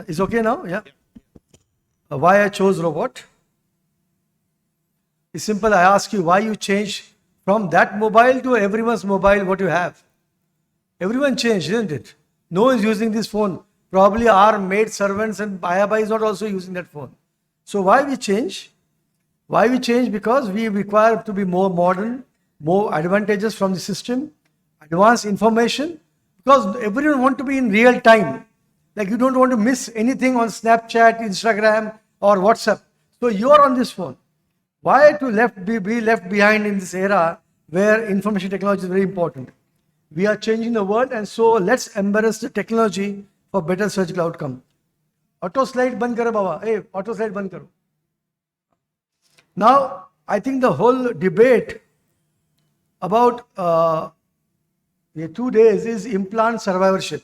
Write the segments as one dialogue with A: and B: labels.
A: Is okay now? Yeah. Why I chose robot? It's simple. I ask you why you changed from that mobile to everyone's mobile. What you have? Everyone changed, isn't it? No one is using this phone. Probably our maid servants and Bayaba is not also using that phone. So why we change? Why we change? Because we require to be more modern, more advantages from the system, advanced information. Because everyone want to be in real time. Like you don't want to miss anything on Snapchat, Instagram, or WhatsApp. So you are on this phone. Why to be left behind in this era where information technology is very important? We are changing the world, and so let's embrace the technology for better surgical outcome. Auto slide ban karo baba. Hey, auto slide ban karo. Now, I think the whole debate about 2 days is implant survivorship.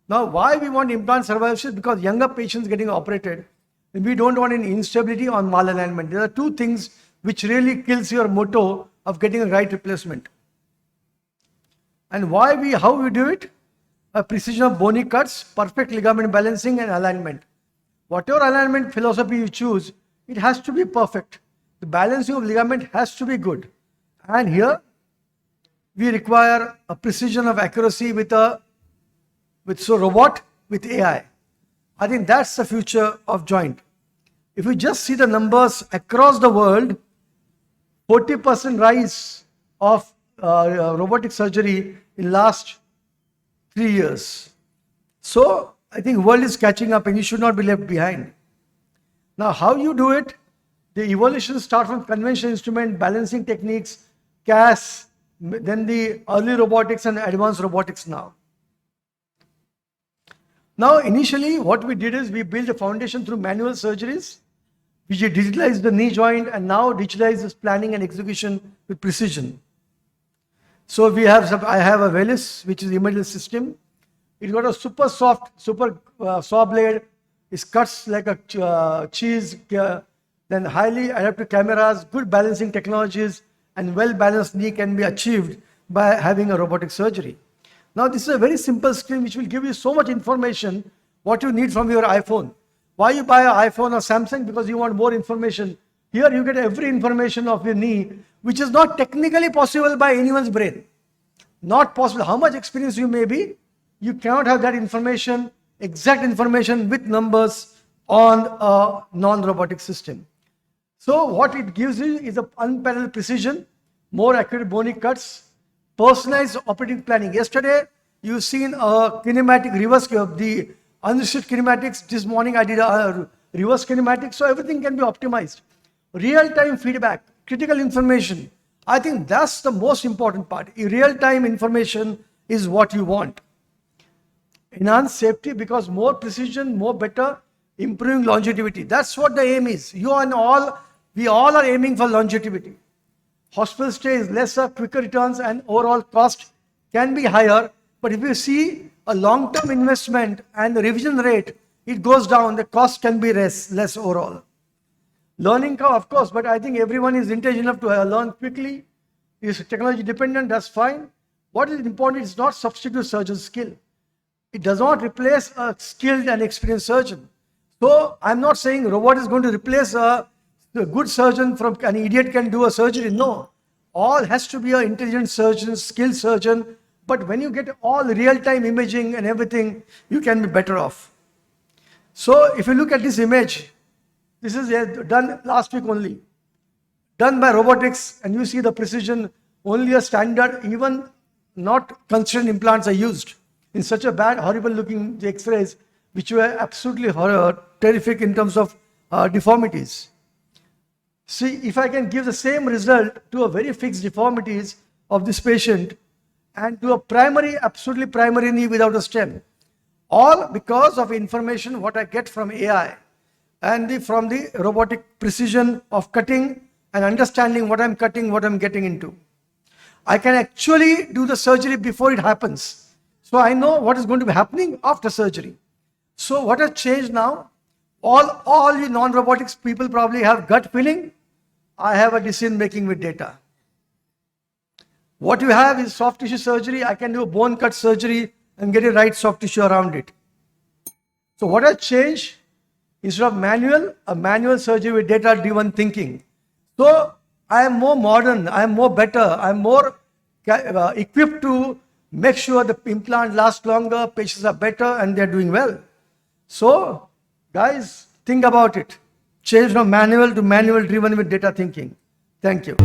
A: Now, why we want implant survivorship? Because younger patients getting operated, and we don't want any instability on malalignment. There are two things which really kills your motto of getting a right replacement. And how we do it? A precision of bony cuts, perfect ligament balancing and alignment. Whatever alignment philosophy you choose, it has to be perfect. The balancing of ligament has to be good. And here, we require a precision of accuracy with robot with AI. I think that's the future of joint. If you just see the numbers across the world, 40% rise of robotic surgery in last 3 years. So I think world is catching up and you should not be left behind. Now how you do it? The evolution starts from conventional instrument, balancing techniques, CAS, then the early robotics and advanced robotics now. Now initially what we did is we built a foundation through manual surgeries, which digitalized the knee joint and now digitalized this planning and execution with precision. So I have a Velis, which is immediate system. It got a super soft, saw blade. It cuts like a cheese. Then highly adaptive cameras, good balancing technologies, and well-balanced knee can be achieved by having a robotic surgery. Now this is a very simple screen which will give you so much information what you need from your iPhone. Why you buy an iPhone or Samsung? Because you want more information. Here you get every information of your knee, which is not technically possible by anyone's brain. Not possible. How much experience you may be, you cannot have that information, exact information with numbers on a non-robotic system. So what it gives you is an unparalleled precision, more accurate bony cuts, personalized operating planning. Yesterday, you've seen a kinematic reverse of the unrestricted kinematics. This morning, I did a reverse kinematic. So everything can be optimized. Real-time feedback, critical information. I think that's the most important part. Real-time information is what you want. Enhance safety because more precision, more better, improving longevity. That's what the aim is. We all are aiming for longevity. Hospital stay is lesser, quicker returns, and overall cost can be higher. But if you see a long-term investment and the revision rate, it goes down, the cost can be less overall. Learning curve, of course, but I think everyone is intelligent enough to learn quickly. Is technology dependent, that's fine. What is important is not substitute surgeon's skill. It does not replace a skilled and experienced surgeon. So I'm not saying robot is going to replace a good surgeon from an idiot can do a surgery. No. All has to be an intelligent surgeon, skilled surgeon. But when you get all real-time imaging and everything, you can be better off. So if you look at this image, this is done last week only. Done by robotics, and you see the precision, only a standard, even not constrained implants are used in such a bad, horrible looking x-rays, which were absolutely terrific in terms of deformities. See, if I can give the same result to a very fixed deformities of this patient and to a absolutely primary knee without a stem, all because of information what I get from AI and from the robotic precision of cutting and understanding what I'm cutting, what I'm getting into. I can actually do the surgery before it happens. So I know what is going to be happening after surgery. So what has changed now? All you non-robotics people probably have gut feeling. I have a decision making with data. What you have is soft tissue surgery. I can do a bone cut surgery and get a right soft tissue around it. So what has changed? Instead of manual, a manual surgery with data-driven thinking. So I am more modern, I am more better, I am more equipped to make sure the implant lasts longer, patients are better, and they are doing well. So, guys, think about it. Change from manual to manual driven with data thinking. Thank you.